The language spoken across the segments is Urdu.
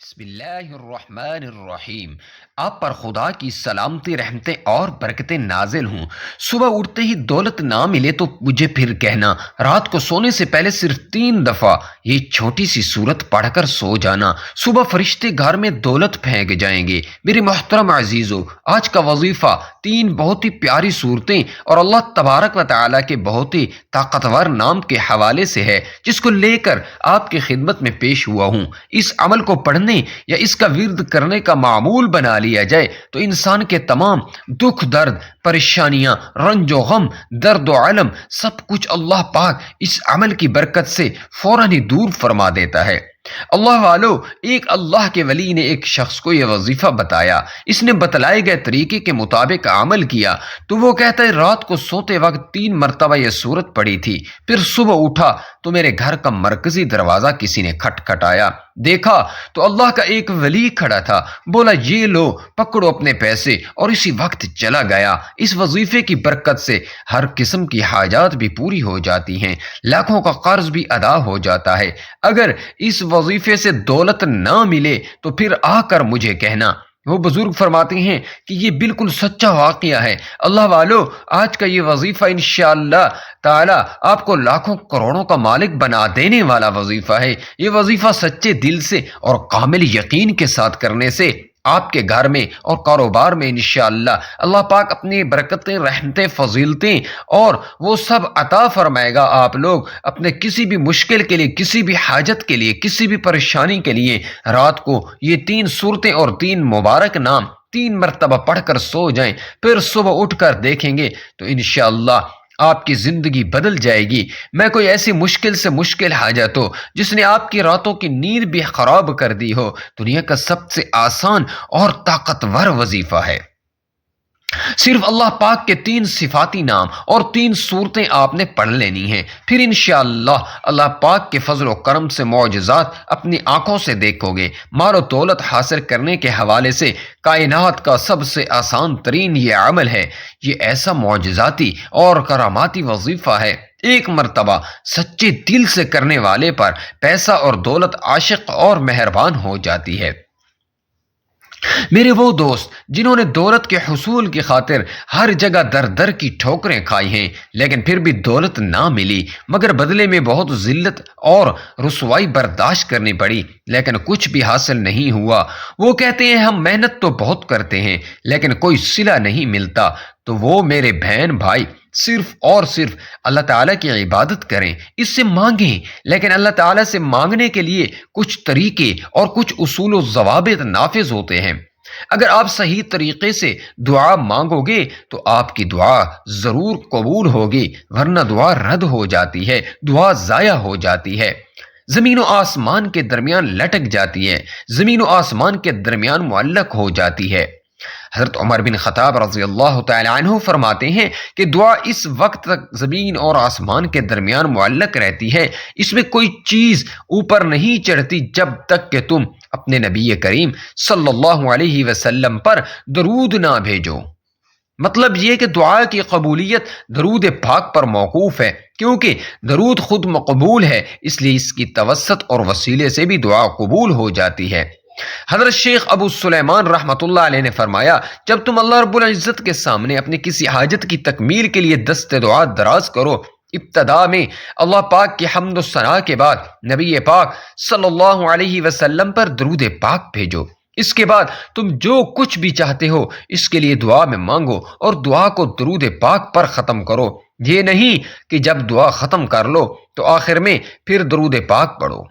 بسم اللہ الرحمن الرحیم۔ آپ پر خدا کی سلامتی، رحمتیں اور برکتیں نازل ہوں۔ صبح اٹھتے ہی دولت نہ ملے تو مجھے پھر کہنا، رات کو سونے سے پہلے صرف 3 دفعہ یہ چھوٹی سی سورت پڑھ کر سو جانا۔ صبح فرشتے گھر میں دولت پھینک جائیں گے۔ میرے محترم عزیزو، آج کا وظیفہ 3 بہت ہی پیاری صورتیں اور اللہ تبارک و تعالیٰ کے بہت ہی طاقتور نام کے حوالے سے ہے، جس کو لے کر آپ کی خدمت میں پیش ہوا ہوں۔ اس عمل کو پڑھنے یا اس کا ورد کرنے کا معمول بنا لیا جائے تو انسان کے تمام دکھ درد، پریشانیاں، رنج و غم، درد و علم، سب کچھ اللہ پاک اس عمل کی برکت سے فوراً ہی دور فرما دیتا ہے۔ اللہ والو، ایک اللہ کے ولی نے ایک شخص کو یہ وظیفہ بتایا۔ اس نے بتلائے گئے طریقے کے مطابق عمل کیا تو وہ کہتا ہے، رات کو سوتے وقت 3 مرتبہ یہ سورت پڑھی تھی، پھر صبح اٹھا تو میرے گھر کا مرکزی دروازہ کسی نے کھٹکھٹایا، دیکھا تو اللہ کا ایک ولی کھڑا تھا، بولا یہ لو پکڑو اپنے پیسے، اور اسی وقت چلا گیا۔ اس وظیفے کی برکت سے ہر قسم کی حاجات بھی پوری ہو جاتی ہیں، لاکھوں کا قرض بھی ادا ہو جاتا ہے۔ اگر اس وظیفے سے دولت نہ ملے تو پھر آ کر مجھے کہنا۔ وہ بزرگ فرماتے ہیں کہ یہ بالکل سچا واقعہ ہے۔ اللہ والو، آج کا یہ وظیفہ انشاءاللہ تعالی آپ کو لاکھوں کروڑوں کا مالک بنا دینے والا وظیفہ ہے۔ یہ وظیفہ سچے دل سے اور کامل یقین کے ساتھ کرنے سے آپ کے گھر میں اور کاروبار میں انشاءاللہ اللہ پاک اپنی برکتیں، رحمتیں، فضیلتیں اور وہ سب عطا فرمائے گا۔ آپ لوگ اپنے کسی بھی مشکل کے لیے، کسی بھی حاجت کے لیے، کسی بھی پریشانی کے لیے رات کو یہ 3 صورتیں اور 3 مبارک نام 3 مرتبہ پڑھ کر سو جائیں، پھر صبح اٹھ کر دیکھیں گے تو انشاءاللہ آپ کی زندگی بدل جائے گی۔ میں کوئی ایسی مشکل سے مشکل حاجت ہو جس نے آپ کی راتوں کی نیند بھی خراب کر دی ہو، دنیا کا سب سے آسان اور طاقتور وظیفہ ہے۔ صرف اللہ پاک کے 3 صفاتی نام اور 3 صورتیں آپ نے پڑھ لینی ہیں، پھر انشاءاللہ اللہ پاک کے فضل و کرم سے معجزات اپنی آنکھوں سے دیکھو گے۔ مال و دولت حاصل کرنے کے حوالے سے کائنات کا سب سے آسان ترین یہ عمل ہے۔ یہ ایسا معجزاتی اور کراماتی وظیفہ ہے، ایک مرتبہ سچے دل سے کرنے والے پر پیسہ اور دولت عاشق اور مہربان ہو جاتی ہے۔ میرے وہ دوست جنہوں نے دولت کے حصول کی خاطر ہر جگہ در در کی ٹھوکریں کھائی ہیں، لیکن پھر بھی دولت نہ ملی، مگر بدلے میں بہت ذلت اور رسوائی برداشت کرنی پڑی، لیکن کچھ بھی حاصل نہیں ہوا۔ وہ کہتے ہیں ہم محنت تو بہت کرتے ہیں لیکن کوئی صلہ نہیں ملتا۔ تو وہ میرے بہن بھائی صرف اور صرف اللہ تعالیٰ کی عبادت کریں، اس سے مانگیں، لیکن اللہ تعالیٰ سے مانگنے کے لیے کچھ طریقے اور کچھ اصول و ضوابط نافذ ہوتے ہیں۔ اگر آپ صحیح طریقے سے دعا مانگو گے تو آپ کی دعا ضرور قبول ہوگی، ورنہ دعا رد ہو جاتی ہے، دعا ضائع ہو جاتی ہے، زمین و آسمان کے درمیان لٹک جاتی ہے، زمین و آسمان کے درمیان معلق ہو جاتی ہے۔ حضرت عمر بن خطاب رضی اللہ تعالی عنہ فرماتے ہیں کہ دعا اس وقت تک زمین اور آسمان کے درمیان معلق رہتی ہے، اس میں کوئی چیز اوپر نہیں چڑھتی جب تک کہ تم اپنے نبی کریم صلی اللہ علیہ وسلم پر درود نہ بھیجو۔ مطلب یہ کہ دعا کی قبولیت درود پاک پر موقوف ہے، کیونکہ درود خود مقبول ہے، اس لیے اس کی توسط اور وسیلے سے بھی دعا قبول ہو جاتی ہے۔ حضرت شیخ ابو سلیمان رحمۃ اللہ علیہ نے فرمایا، جب تم اللہ رب العزت کے سامنے اپنی کسی حاجت کی تکمیل کے لیے دست دعا دراز کرو، ابتدا میں اللہ پاک کی حمد و ثنا کے بعد نبی پاک صلی اللہ علیہ وسلم پر درود پاک بھیجو۔ اس کے بعد تم جو کچھ بھی چاہتے ہو اس کے لیے دعا میں مانگو، اور دعا کو درود پاک پر ختم کرو۔ یہ نہیں کہ جب دعا ختم کر لو تو آخر میں پھر درود پاک پڑھو۔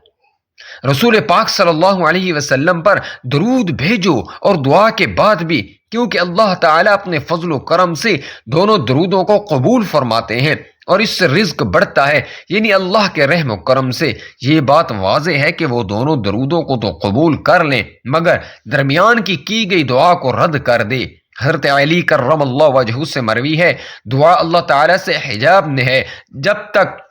رسول پاک صلی اللہ علیہ وسلم پر درود بھیجو اور دعا کے بعد بھی، کیونکہ اللہ تعالیٰ اپنے فضل و کرم سے دونوں درودوں کو قبول فرماتے ہیں اور اس سے رزق بڑھتا ہے، یعنی اللہ کے رحم و کرم سے یہ بات واضح ہے کہ وہ دونوں درودوں کو تو قبول کر لیں مگر درمیان کی گئی دعا کو رد کر دے۔ حضرت علی کرم اللہ وجہہ سے مروی ہے، دعا اللہ تعالیٰ سے حجاب ہے، جب تک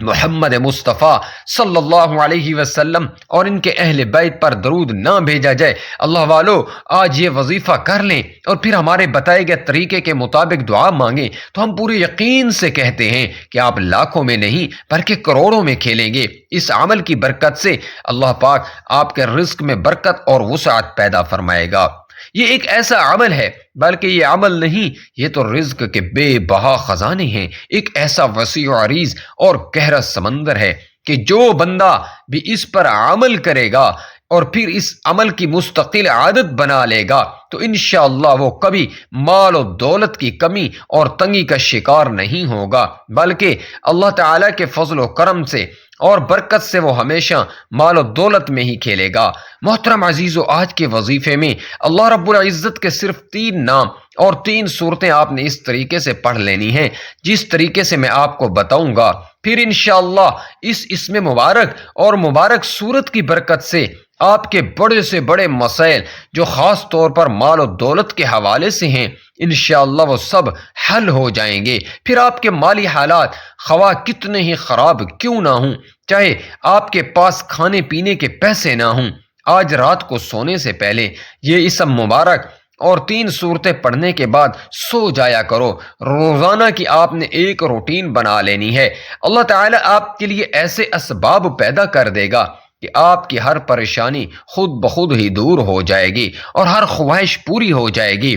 محمد مصطفیٰ صلی اللہ علیہ وسلم اور ان کے اہل بیت پر درود نہ بھیجا جائے۔ اللہ والو، آج یہ وظیفہ کر لیں اور پھر ہمارے بتائے گئے طریقے کے مطابق دعا مانگیں تو ہم پورے یقین سے کہتے ہیں کہ آپ لاکھوں میں نہیں بلکہ کروڑوں میں کھیلیں گے۔ اس عمل کی برکت سے اللہ پاک آپ کے رزق میں برکت اور وسعت پیدا فرمائے گا۔ یہ ایک ایسا عمل ہے، بلکہ یہ عمل نہیں، یہ تو رزق کے بے بہا خزانے ہیں، ایک ایسا وسیع و عریض اور گہرا سمندر ہے کہ جو بندہ بھی اس پر عمل کرے گا اور پھر اس عمل کی مستقل عادت بنا لے گا تو انشاءاللہ وہ کبھی مال و دولت کی کمی اور تنگی کا شکار نہیں ہوگا، بلکہ اللہ تعالیٰ کے فضل و کرم سے اور برکت سے وہ ہمیشہ مال و دولت میں ہی کھیلے گا۔ محترم عزیزو، آج کے وظیفے میں اللہ رب العزت کے صرف 3 نام اور 3 صورتیں آپ نے اس طریقے سے پڑھ لینی ہیں جس طریقے سے میں آپ کو بتاؤں گا۔ پھر انشاءاللہ اس اسم مبارک اور مبارک صورت کی برکت سے آپ کے بڑے سے بڑے مسائل جو خاص طور پر مال و دولت کے حوالے سے ہیں انشاءاللہ وہ سب حل ہو جائیں گے۔ پھر آپ کے مالی حالات خواہ کتنے ہی خراب کیوں نہ ہوں، چاہے آپ کے پاس کھانے پینے کے پیسے نہ ہوں، آج رات کو سونے سے پہلے یہ اسم مبارک اور 3 صورتیں پڑھنے کے بعد سو جایا کرو۔ روزانہ کی آپ نے ایک روٹین بنا لینی ہے۔ اللہ تعالیٰ آپ کے لیے ایسے اسباب پیدا کر دے گا کہ آپ کی ہر پریشانی خود بخود ہی دور ہو جائے گی اور ہر خواہش پوری ہو جائے گی۔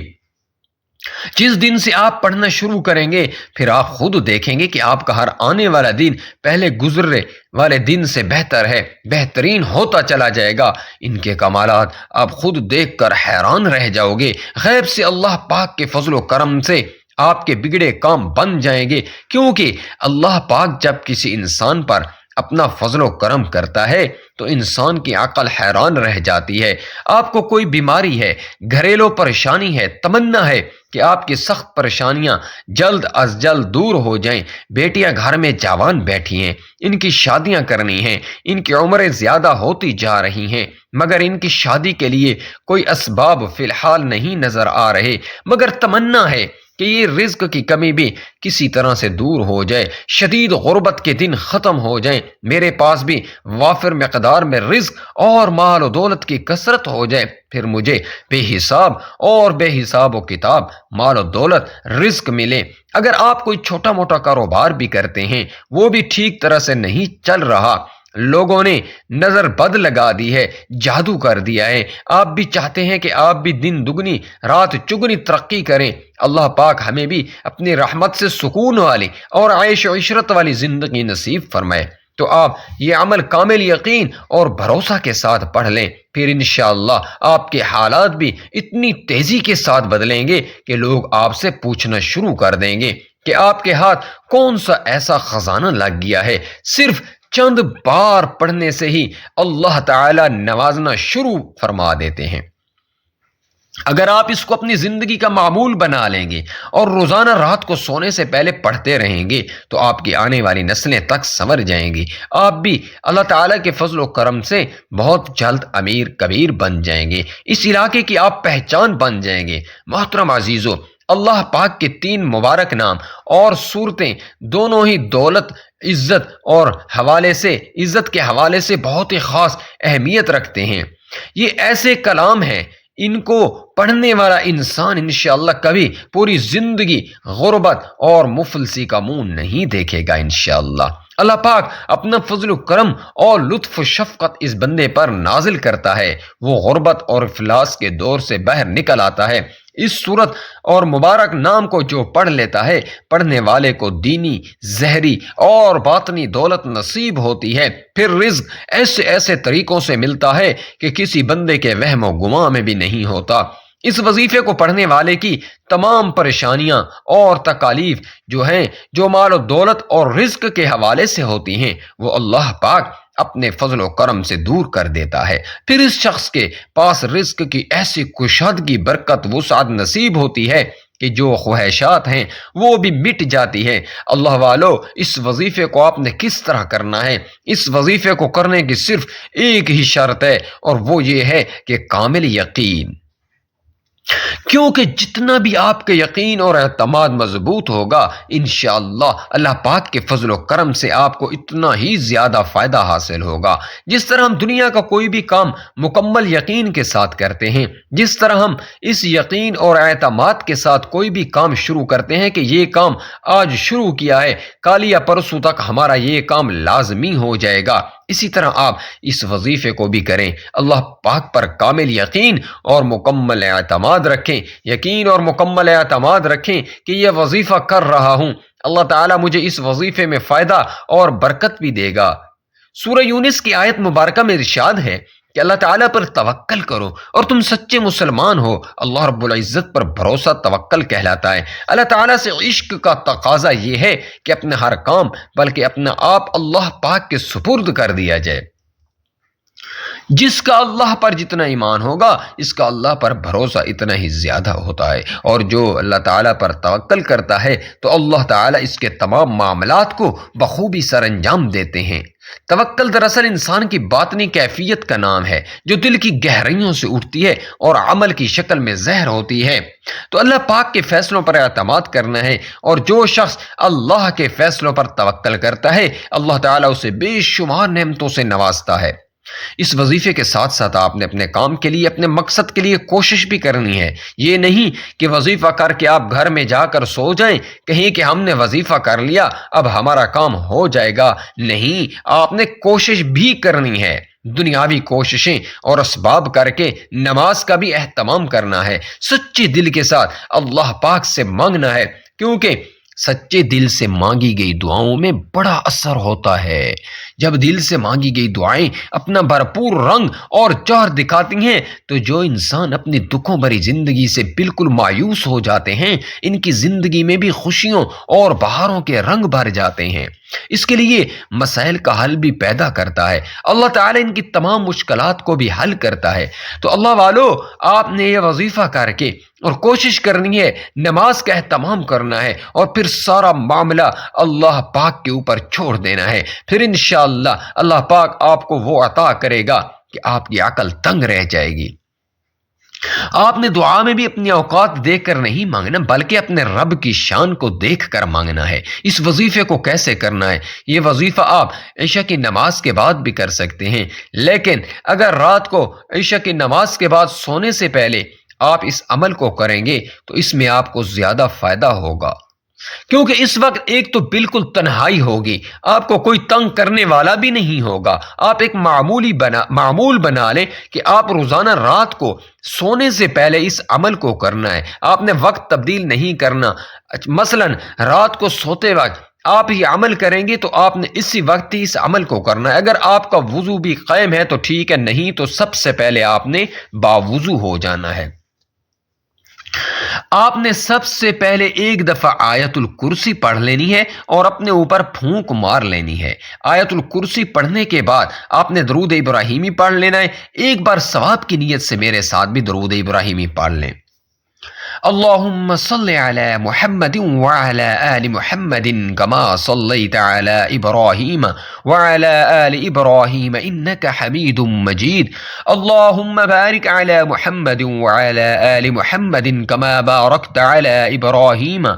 جس دن سے آپ پڑھنا شروع کریں گے پھر آپ خود دیکھیں گے کہ آپ کا ہر آنے والا دن پہلے گزرے والے دن سے بہتر ہے، بہترین ہوتا چلا جائے گا۔ ان کے کمالات آپ خود دیکھ کر حیران رہ جاؤ گے۔ غیب سے اللہ پاک کے فضل و کرم سے آپ کے بگڑے کام بن جائیں گے، کیونکہ اللہ پاک جب کسی انسان پر اپنا فضل و کرم کرتا ہے تو انسان کی عقل حیران رہ جاتی ہے۔ آپ کو کوئی بیماری ہے، گھریلو پریشانی ہے، تمنا ہے کہ آپ کی سخت پریشانیاں جلد از جلد دور ہو جائیں۔ بیٹیاں گھر میں جوان بیٹھی ہیں، ان کی شادیاں کرنی ہیں، ان کی عمریں زیادہ ہوتی جا رہی ہیں مگر ان کی شادی کے لیے کوئی اسباب فی الحال نہیں نظر آ رہے، مگر تمنا ہے کہ یہ رزق کی کمی بھی کسی طرح سے دور ہو جائے، شدید غربت کے دن ختم ہو جائیں، میرے پاس بھی وافر مقدار میں رزق اور مال و دولت کی کثرت ہو جائے، پھر مجھے بے حساب و کتاب مال و دولت رزق ملے۔ اگر آپ کوئی چھوٹا موٹا کاروبار بھی کرتے ہیں وہ بھی ٹھیک طرح سے نہیں چل رہا، لوگوں نے نظر بد لگا دی ہے، جادو کر دیا ہے، آپ بھی چاہتے ہیں کہ آپ بھی دن دگنی رات چگنی ترقی کریں، اللہ پاک ہمیں بھی اپنی رحمت سے سکون والی اور عیش و عشرت والی زندگی نصیب فرمائے، تو آپ یہ عمل کامل یقین اور بھروسہ کے ساتھ پڑھ لیں، پھر انشاءاللہ آپ کے حالات بھی اتنی تیزی کے ساتھ بدلیں گے کہ لوگ آپ سے پوچھنا شروع کر دیں گے کہ آپ کے ہاتھ کون سا ایسا خزانہ لگ گیا ہے۔ صرف چند بار پڑھنے سے ہی اللہ تعالی نوازنا شروع فرما دیتے ہیں۔ اگر آپ اس کو اپنی زندگی کا معمول بنا لیں گے اور روزانہ رات کو سونے سے پہلے پڑھتے رہیں گے تو آپ کی آنے والی نسلیں تک سنور جائیں گی، آپ بھی اللہ تعالیٰ کے فضل و کرم سے بہت جلد امیر کبیر بن جائیں گے، اس علاقے کی آپ پہچان بن جائیں گے۔ محترم عزیزو، اللہ پاک کے 3 مبارک نام اور صورتیں دونوں ہی دولت عزت کے حوالے سے بہت ہی خاص اہمیت رکھتے ہیں۔ یہ ایسے کلام ہیں ان کو پڑھنے والا انسان انشاءاللہ کبھی پوری زندگی غربت اور مفلسی کا منہ نہیں دیکھے گا انشاءاللہ۔ اللہ پاک اپنا فضل و کرم اور لطف و شفقت اس بندے پر نازل کرتا ہے، وہ غربت اور افلاس کے دور سے باہر نکل آتا ہے۔ اس صورت اور مبارک نام کو جو پڑھ لیتا ہے، پڑھنے والے کو دینی، ظہری اور باطنی دولت نصیب ہوتی ہے، پھر رزق ایسے طریقوں سے ملتا ہے کہ کسی بندے کے وہم و گمان میں بھی نہیں ہوتا۔ اس وظیفے کو پڑھنے والے کی تمام پریشانیاں اور تکالیف جو مال و دولت اور رزق کے حوالے سے ہوتی ہیں وہ اللہ پاک اپنے فضل و کرم سے دور کر دیتا ہے، پھر اس شخص کے پاس رزق کی ایسی کشادگی، برکت، وسعت نصیب ہوتی ہے کہ جو خواہشات ہیں وہ بھی مٹ جاتی ہیں۔ اللہ والو، اس وظیفے کو آپ نے کس طرح کرنا ہے؟ اس وظیفے کو کرنے کی صرف ایک ہی شرط ہے اور وہ یہ ہے کہ کامل یقین۔ کیونکہ جتنا بھی آپ کے یقین اور اعتماد مضبوط ہوگا انشاءاللہ اللہ پاک کے فضل و کرم سے آپ کو اتنا ہی زیادہ فائدہ حاصل ہوگا۔ جس طرح ہم دنیا کا کوئی بھی کام مکمل یقین کے ساتھ کرتے ہیں، جس طرح ہم اس یقین اور اعتماد کے ساتھ کوئی بھی کام شروع کرتے ہیں کہ یہ کام آج شروع کیا ہے، کل یا پرسوں تک ہمارا یہ کام لازمی ہو جائے گا، اسی طرح آپ اس وظیفے کو بھی کریں۔ اللہ پاک پر کامل یقین اور مکمل اعتماد رکھیں، یقین اور مکمل اعتماد رکھیں کہ یہ وظیفہ کر رہا ہوں، اللہ تعالیٰ مجھے اس وظیفے میں فائدہ اور برکت بھی دے گا۔ سورہ یونس کی آیت مبارکہ میں ارشاد ہے کہ اللہ تعالیٰ پر توکل کرو اور تم سچے مسلمان ہو۔ اللہ رب العزت پر بھروسہ توکل کہلاتا ہے۔ اللہ تعالیٰ سے عشق کا تقاضا یہ ہے کہ اپنے ہر کام بلکہ اپنا آپ اللہ پاک کے سپرد کر دیا جائے۔ جس کا اللہ پر جتنا ایمان ہوگا اس کا اللہ پر بھروسہ اتنا ہی زیادہ ہوتا ہے، اور جو اللہ تعالیٰ پر توکل کرتا ہے تو اللہ تعالیٰ اس کے تمام معاملات کو بخوبی سر انجام دیتے ہیں۔ توکل دراصل انسان کی باطنی کیفیت کا نام ہے جو دل کی گہرائیوں سے اٹھتی ہے اور عمل کی شکل میں ظاہر ہوتی ہے۔ تو اللہ پاک کے فیصلوں پر اعتماد کرنا ہے، اور جو شخص اللہ کے فیصلوں پر توکل کرتا ہے اللہ تعالیٰ اسے بے شمار نعمتوں سے نوازتا ہے۔ اس وظیفے کے ساتھ ساتھ آپ نے اپنے کام کے لیے، اپنے مقصد کے لیے کوشش بھی کرنی ہے۔ یہ نہیں کہ وظیفہ کر کے آپ گھر میں جا کر سو جائیں، کہیں کہ ہم نے وظیفہ کر لیا اب ہمارا کام ہو جائے گا۔ نہیں، آپ نے کوشش بھی کرنی ہے، دنیاوی کوششیں اور اسباب کر کے نماز کا بھی اہتمام کرنا ہے، سچے دل کے ساتھ اللہ پاک سے مانگنا ہے، کیونکہ سچے دل سے مانگی گئی دعاؤں میں بڑا اثر ہوتا ہے۔ جب دل سے مانگی گئی دعائیں اپنا بھرپور رنگ اور جوہر دکھاتی ہیں تو جو انسان اپنی دکھوں بھری زندگی سے بالکل مایوس ہو جاتے ہیں ان کی زندگی میں بھی خوشیوں اور بہاروں کے رنگ بھر جاتے ہیں۔ اس کے لیے مسائل کا حل بھی پیدا کرتا ہے، اللہ تعالیٰ ان کی تمام مشکلات کو بھی حل کرتا ہے۔ تو اللہ والو، آپ نے یہ وظیفہ کر کے اور کوشش کرنی ہے، نماز کا اہتمام کرنا ہے، اور پھر سارا معاملہ اللہ پاک کے اوپر چھوڑ دینا ہے۔ پھر انشاءاللہ اللہ پاک آپ کو وہ عطا کرے گا کہ آپ کی عقل تنگ رہ جائے گی۔ آپ نے دعا میں بھی اپنی اوقات دیکھ کر نہیں مانگنا بلکہ اپنے رب کی شان کو دیکھ کر مانگنا ہے۔ اس وظیفے کو کیسے کرنا ہے؟ یہ وظیفہ آپ عشاء کی نماز کے بعد بھی کر سکتے ہیں، لیکن اگر رات کو عشاء کی نماز کے بعد سونے سے پہلے آپ اس عمل کو کریں گے تو اس میں آپ کو زیادہ فائدہ ہوگا، کیونکہ اس وقت ایک تو بالکل تنہائی ہوگی، آپ کو کوئی تنگ کرنے والا بھی نہیں ہوگا۔ آپ ایک معمول بنا لیں کہ آپ روزانہ رات کو سونے سے پہلے اس عمل کو کرنا ہے، آپ نے وقت تبدیل نہیں کرنا۔ مثلا رات کو سوتے وقت آپ یہ عمل کریں گے تو آپ نے اسی وقت ہی اس عمل کو کرنا ہے۔ اگر آپ کا وضو بھی قائم ہے تو ٹھیک ہے، نہیں تو سب سے پہلے آپ نے باوضو ہو جانا ہے۔ آپ نے سب سے پہلے ایک دفعہ آیت الکرسی پڑھ لینی ہے اور اپنے اوپر پھونک مار لینی ہے۔ آیت الکرسی پڑھنے کے بعد آپ نے درود ابراہیمی پڑھ لینا ہے۔ ایک بار ثواب کی نیت سے میرے ساتھ بھی درود ابراہیمی پڑھ لیں۔ اللهم صل على محمد وعلى آل محمد كما صليت على إبراهيم وعلى آل إبراهيم إنك حميد مجيد اللهم بارك على محمد وعلى آل محمد كما باركت على إبراهيم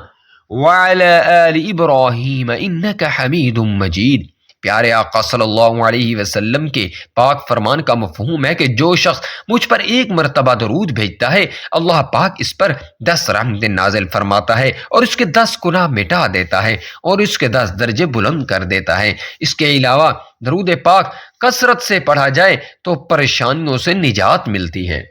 وعلى آل إبراهيم إنك حميد مجيد۔ پیارے آقا صلی اللہ علیہ وسلم کے پاک فرمان کا مفہوم ہے کہ جو شخص مجھ پر ایک مرتبہ درود بھیجتا ہے اللہ پاک اس پر 10 رحمتیں نازل فرماتا ہے اور اس کے 10 گناہ مٹا دیتا ہے اور اس کے 10 درجے بلند کر دیتا ہے۔ اس کے علاوہ درود پاک کثرت سے پڑھا جائے تو پریشانیوں سے نجات ملتی ہے۔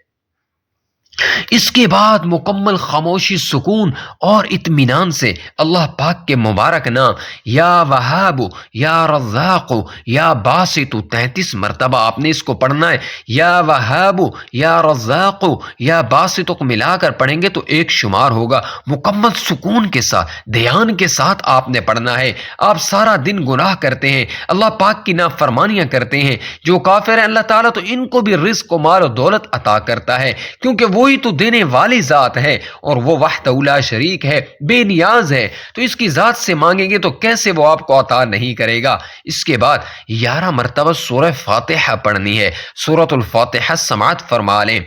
اس کے بعد مکمل خاموشی، سکون اور اطمینان سے اللہ پاک کے مبارک نام یا وہاب یا رزاق یا باسط 33 مرتبہ آپ نے اس کو پڑھنا ہے۔ یا وہاب یا رزاق یا باسط کو ملا کر پڑھیں گے تو ایک شمار ہوگا۔ مکمل سکون کے ساتھ، دھیان کے ساتھ آپ نے پڑھنا ہے۔ آپ سارا دن گناہ کرتے ہیں، اللہ پاک کی نافرمانیاں کرتے ہیں، جو کافر ہیں اللہ تعالیٰ تو ان کو بھی رزق و مال و دولت عطا کرتا ہے، کیونکہ وہی تو دینے والی ذات ہے اور وہ وحدہ لا شریک ہے، بے نیاز ہے۔ تو اس کی ذات سے مانگیں گے تو کیسے وہ آپ کو عطا نہیں کرے گا۔ اس کے بعد 11 مرتبہ سورہ فاتحہ پڑھنی ہے۔ سورۃ الفاتحہ سماعت فرما لیں۔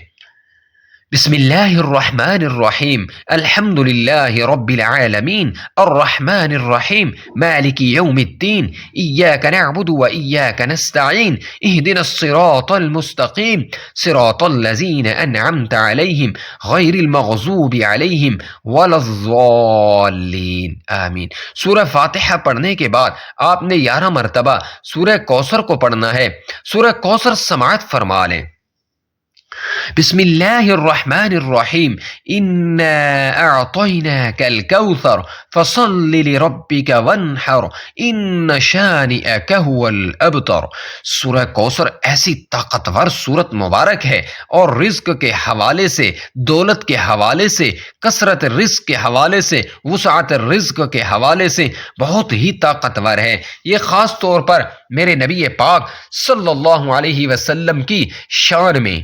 بسم الله الرحمن الرحيم الحمد لله رب العالمين الرحمن الرحيم مالك يوم الدين إياك نعبد وإياك نستعين اهدنا الصراط المستقيم صراط الذين أنعمت عليهم غير المغضوب عليهم ولا الضالين آمین۔ سورہ فاتحہ پڑھنے کے بعد آپ نے 11 مرتبہ سورہ کوثر کو پڑھنا ہے۔ سورہ کوثر سماعت فرما لیں۔ بسم الله الرحمن الرحيم إنا أعطيناك الكوثر فصل لربك وانحر إن شانئك هو الأبتر۔ سورہ کوثر ایسی طاقتور سورت مبارک ہے اور رزق کے حوالے سے، دولت کے حوالے سے، کثرت رزق کے حوالے سے، وسعت رزق کے حوالے سے بہت ہی طاقتور ہے۔ یہ خاص طور پر میرے نبی پاک صلی اللہ علیہ وسلم کی شان میں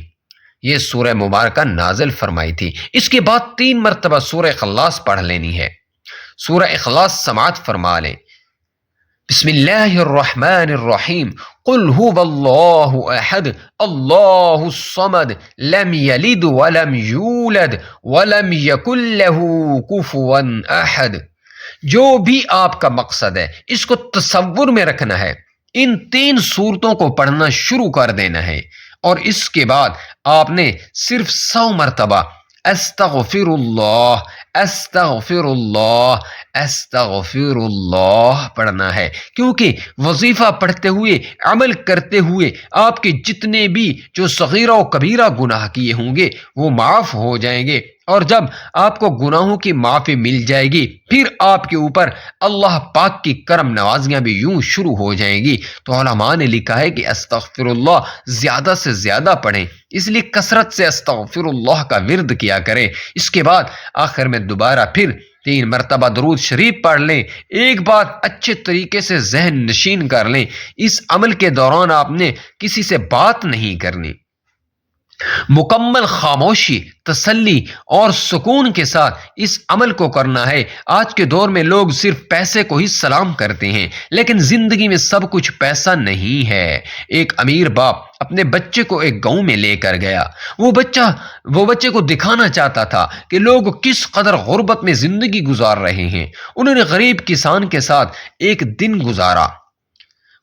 یہ سورہ مبارکہ نازل فرمائی تھی۔ اس کے بعد 3 مرتبہ سورہ اخلاص پڑھ لینی ہے۔ سورہ اخلاص سماعت فرما لیں۔ بسم اللہ الرحمن الرحیم قل هو اللہ احد اللہ الصمد لم یلد ولم یولد ولم یکن له کفوا احد۔ جو بھی آپ کا مقصد ہے اس کو تصور میں رکھنا ہے، ان 3 سورتوں کو پڑھنا شروع کر دینا ہے، اور اس کے بعد آپ نے صرف 100 مرتبہ استغفر اللہ استغفر اللہ استغفر اللہ پڑھنا ہے، کیونکہ وظیفہ پڑھتے ہوئے، عمل کرتے ہوئے آپ کے جتنے بھی جو صغیرہ و کبیرہ گناہ کیے ہوں گے وہ معاف ہو جائیں گے، اور جب آپ کو گناہوں کی معافی مل جائے گی پھر آپ کے اوپر اللہ پاک کی کرم نوازیاں بھی یوں شروع ہو جائیں گی۔ تو علماء نے لکھا ہے کہ استغفر اللہ زیادہ سے زیادہ پڑھیں، اس لیے کثرت سے استغفر اللہ کا ورد کیا کریں۔ اس کے بعد آخر میں دوبارہ پھر 3 مرتبہ درود شریف پڑھ لیں۔ ایک بات اچھے طریقے سے ذہن نشین کر لیں، اس عمل کے دوران آپ نے کسی سے بات نہیں کرنی، مکمل خاموشی، تسلی اور سکون کے ساتھ اس عمل کو کرنا ہے۔ آج کے دور میں لوگ صرف پیسے کو ہی سلام کرتے ہیں، لیکن زندگی میں سب کچھ پیسہ نہیں ہے۔ ایک امیر باپ اپنے بچے کو ایک گاؤں میں لے کر گیا۔ وہ بچے کو دکھانا چاہتا تھا کہ لوگ کس قدر غربت میں زندگی گزار رہے ہیں۔ انہوں نے غریب کسان کے ساتھ ایک دن گزارا۔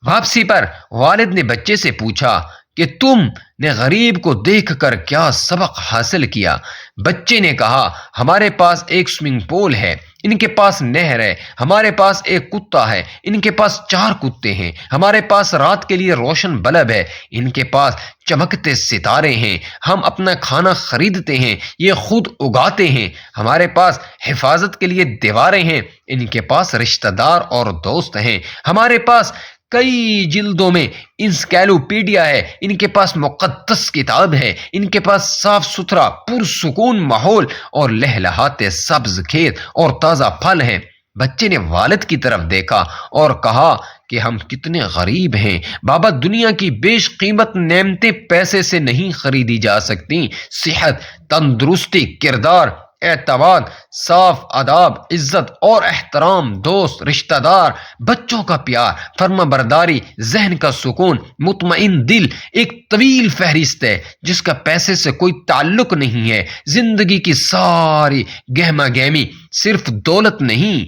واپسی پر والد نے بچے سے پوچھا کہ تم نے غریب کو دیکھ کر کیا سبق حاصل کیا؟ بچے نے کہا، ہمارے پاس ایک سوئمنگ پول ہے، ان کے پاس نہر ہے، ہمارے پاس ایک کتا ہے، ان کے پاس 4 کتے ہیں، ہمارے پاس رات کے لیے روشن بلب ہے، ان کے پاس چمکتے ستارے ہیں، ہم اپنا کھانا خریدتے ہیں، یہ خود اگاتے ہیں، ہمارے پاس حفاظت کے لیے دیواریں ہیں، ان کے پاس رشتہ دار اور دوست ہیں، ہمارے پاس کئی جلدوں میں انسائکلوپیڈیا ہے، ان کے پاس مقدس کتاب ہے، ان کے پاس صاف ستھرا پرسکون ماحول اور لہلہاتے سبز کھیت اور تازہ پھل ہیں۔ بچے نے والد کی طرف دیکھا اور کہا کہ ہم کتنے غریب ہیں بابا، دنیا کی بیش قیمت نعمتیں پیسے سے نہیں خریدی جا سکتی۔ صحت، تندرستی، کردار، اعتماد، صاف آداب، عزت اور احترام، دوست، رشتہ دار، بچوں کا پیار، فرما برداری، ذہن کا سکون، مطمئن دل، ایک طویل فہرست ہے جس کا پیسے سے کوئی تعلق نہیں ہے۔ زندگی کی ساری گہما گہمی صرف دولت نہیں،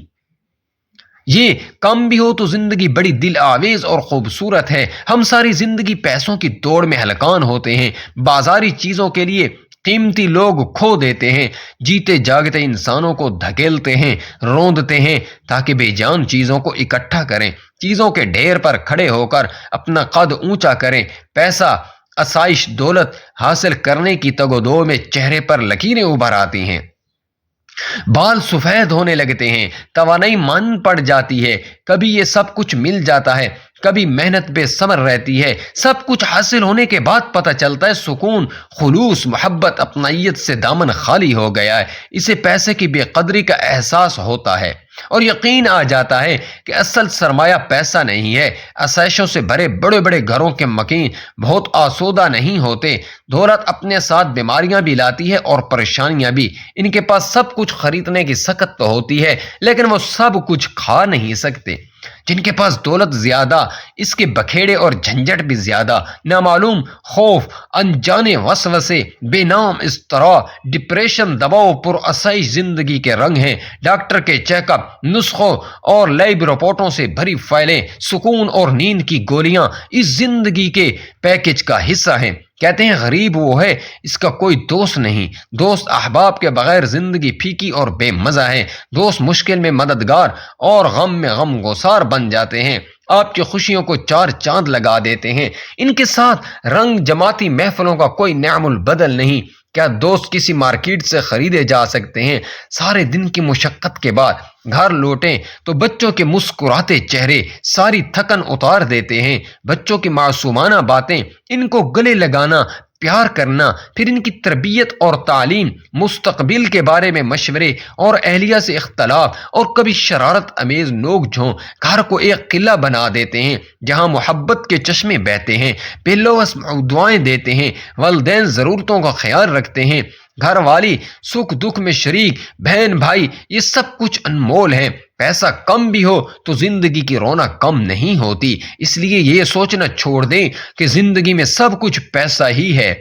یہ کم بھی ہو تو زندگی بڑی دل آویز اور خوبصورت ہے۔ ہم ساری زندگی پیسوں کی دوڑ میں ہلکان ہوتے ہیں، بازاری چیزوں کے لیے قیمتی لوگ کھو دیتے ہیں، جیتے جاگتے انسانوں کو دھکیلتے ہیں، روندتے ہیں تاکہ بے جان چیزوں کو اکٹھا کریں، چیزوں کے ڈھیر پر کھڑے ہو کر اپنا قد اونچا کریں۔ پیسہ، آسائش، دولت حاصل کرنے کی تگ و دو میں چہرے پر لکیریں ابھر آتی ہیں، بال سفید ہونے لگتے ہیں، توانائی مان پڑ جاتی ہے۔ کبھی یہ سب کچھ مل جاتا ہے، کبھی محنت بے ثمر رہتی ہے۔ سب کچھ حاصل ہونے کے بعد پتہ چلتا ہے سکون، خلوص، محبت، اپنائیت سے دامن خالی ہو گیا ہے۔ اسے پیسے کی بے قدری کا احساس ہوتا ہے اور یقین آ جاتا ہے کہ اصل سرمایہ پیسہ نہیں ہے۔ آسائشوں سے بھرے بڑے بڑے گھروں کے مکین بہت آسودہ نہیں ہوتے۔ دولت اپنے ساتھ بیماریاں بھی لاتی ہے اور پریشانیاں بھی۔ ان کے پاس سب کچھ خریدنے کی سخت تو ہوتی ہے لیکن وہ سب کچھ کھا نہیں سکتے۔ جن کے پاس دولت زیادہ، اس کے بکھیڑے اور جھنجھٹ بھی زیادہ، نامعلوم خوف، انجانے وسوسے، بے نام اضطراب، ڈپریشن، دباؤ، پراسائی زندگی کے رنگ ہیں، ڈاکٹر کے چیک اپ، نسخوں اور لیب رپورٹوں سے بھری فائلیں، سکون اور نیند کی گولیاں اس زندگی کے پیکج کا حصہ ہیں۔ کہتے ہیں غریب وہ ہے اس کا کوئی دوست نہیں، دوست احباب کے بغیر زندگی پھیکی اور بے مزہ ہے، دوست مشکل میں مددگار اور غم میں غم گسار بن جاتے ہیں، آپ کی خوشیوں کو چار چاند لگا دیتے ہیں، ان کے ساتھ رنگ جماتی محفلوں کا کوئی نعم البدل نہیں۔ کیا دوست کسی مارکیٹ سے خریدے جا سکتے ہیں؟ سارے دن کی مشقت کے بعد گھر لوٹیں تو بچوں کے مسکراتے چہرے ساری تھکن اتار دیتے ہیں، بچوں کی معصومانہ باتیں، ان کو گلے لگانا، پیار کرنا، پھر ان کی تربیت اور تعلیم، مستقبل کے بارے میں مشورے اور اہلیہ سے اختلاف اور کبھی شرارت امیز نوک جھونک گھر کو ایک قلعہ بنا دیتے ہیں جہاں محبت کے چشمے بہتے ہیں، بےلوث دعائیں دیتے ہیں، والدین ضرورتوں کا خیال رکھتے ہیں، گھر والی سکھ دکھ میں شریک، بہن بھائی، یہ سب کچھ انمول ہے۔ پیسہ کم بھی ہو تو زندگی کی رونق کم نہیں ہوتی، اس لیے یہ سوچنا چھوڑ دیں کہ زندگی میں سب کچھ پیسہ ہی ہے۔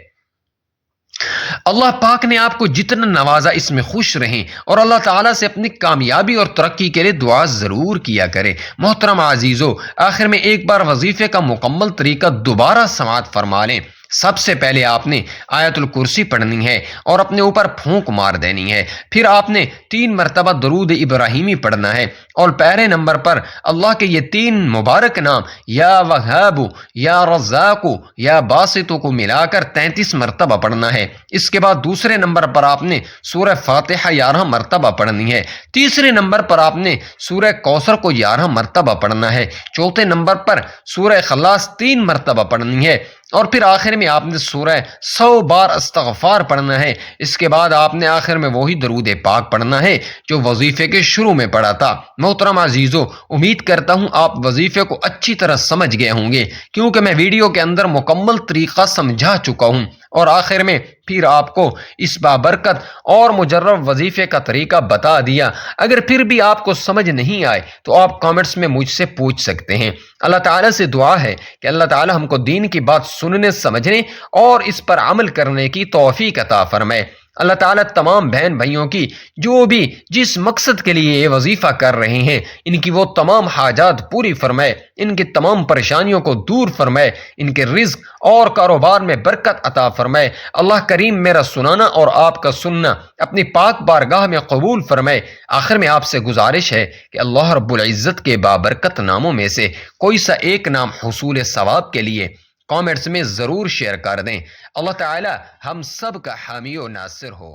اللہ پاک نے آپ کو جتنا نوازا اس میں خوش رہیں اور اللہ تعالیٰ سے اپنی کامیابی اور ترقی کے لیے دعا ضرور کیا کریں۔ محترم عزیزو، آخر میں ایک بار وظیفے کا مکمل طریقہ دوبارہ سماعت فرما لیں۔ سب سے پہلے آپ نے آیت الکرسی پڑھنی ہے اور اپنے اوپر پھونک مار دینی ہے، پھر آپ نے 3 مرتبہ درود ابراہیمی پڑھنا ہے اور پہلے نمبر پر اللہ کے یہ 3 مبارک نام یا وہاب، یا رزاق، یا باسط کو ملا کر 33 مرتبہ پڑھنا ہے۔ اس کے بعد دوسرے نمبر پر آپ نے سورہ فاتحہ 11 مرتبہ پڑھنی ہے، تیسرے نمبر پر آپ نے سورہ کوثر کو 11 مرتبہ پڑھنا ہے، چوتھے نمبر پر سورہ اخلاص 3 مرتبہ پڑھنی ہے، اور پھر آخر میں آپ نے سورہ 100 بار استغفار پڑھنا ہے۔ اس کے بعد آپ نے آخر میں وہی درود پاک پڑھنا ہے جو وظیفے کے شروع میں پڑھا تھا۔ محترم عزیزو، امید کرتا ہوں آپ وظیفے کو اچھی طرح سمجھ گئے ہوں گے، کیونکہ میں ویڈیو کے اندر مکمل طریقہ سمجھا چکا ہوں، اور آخر میں پھر آپ کو اس بابرکت اور مجرب وظیفے کا طریقہ بتا دیا۔ اگر پھر بھی آپ کو سمجھ نہیں آئے تو آپ کامنٹس میں مجھ سے پوچھ سکتے ہیں۔ اللہ تعالیٰ سے دعا ہے کہ اللہ تعالیٰ ہم کو دین کی بات سننے، سمجھنے اور اس پر عمل کرنے کی توفیق عطا فرمائے۔ اللہ تعالیٰ تمام بہن بھائیوں کی جو بھی جس مقصد کے لیے یہ وظیفہ کر رہے ہیں، ان کی وہ تمام حاجات پوری فرمائے، ان کی تمام پریشانیوں کو دور فرمائے، ان کے رزق اور کاروبار میں برکت عطا فرمائے۔ اللہ کریم میرا سنانا اور آپ کا سننا اپنی پاک بارگاہ میں قبول فرمائے۔ آخر میں آپ سے گزارش ہے کہ اللہ رب العزت کے بابرکت ناموں میں سے کوئی سا ایک نام حصول ثواب کے لیے کامنٹس میں ضرور شیئر کر دیں۔ اللہ تعالی ہم سب کا حامی و ناصر ہو۔